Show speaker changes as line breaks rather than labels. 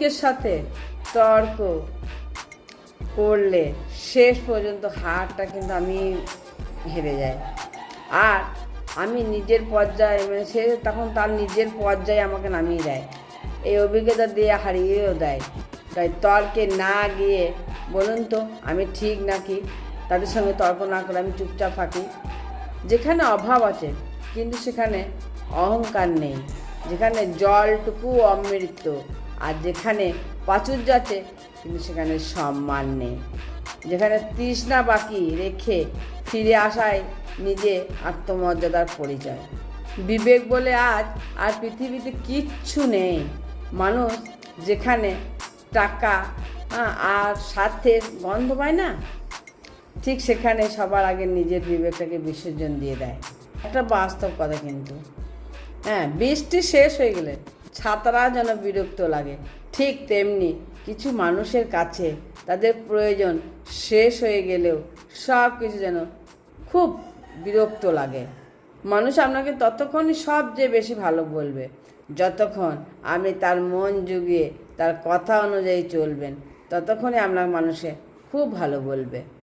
মূর্খের সাথে তর্ক করলে শেষ পর্যন্ত হারটা কিন্তু আমি হেরে যাই। আর আমি নিজের পর্যায়ে মানে সে তখন তার নিজের পর্যায়ে আমাকে নামিয়ে দেয়, এই অভিজ্ঞতা দিয়ে হারিয়েও দেয়। তাই তর্কে না গিয়ে বলুন তো আমি ঠিক নাকি, তাদের সঙ্গে তর্ক না করে আমি চুপচাপ থাকি। যেখানে অভাব আছে কিন্তু সেখানে অহংকার নেই, যেখানে জলটুকু অমৃত, আর যেখানে প্রাচুর্য আছে কিন্তু সেখানে সম্মান নেই, যেখানে তৃষ্ণা বাকি রেখে ফিরে আসায় নিজে আত্মমর্যাদার পরিচয়। বিবেক বলে আজ আর পৃথিবীতে কিচ্ছু নেই। মানুষ যেখানে টাকা আর স্বার্থের গন্ধ পায় না, ঠিক সেখানে সবার আগে নিজের বিবেকটাকে বিসর্জন দিয়ে দেয়। একটা বাস্তব কথা কিন্তু, বৃষ্টি শেষ হয়ে গেলে ছাতারা যেন বিরক্ত লাগে, ঠিক তেমনি কিছু মানুষের কাছে তাদের প্রয়োজন শেষ হয়ে গেলেও সব কিছু যেন খুব বিরক্ত লাগে। মানুষ আপনাকে ততক্ষণই সবচেয়ে বেশি ভালো বলবে যতক্ষণ আপনি তার মন জুগিয়ে তার কথা অনুযায়ী চলবেন, ততক্ষণই আপনার মানুষে খুব ভালো বলবে।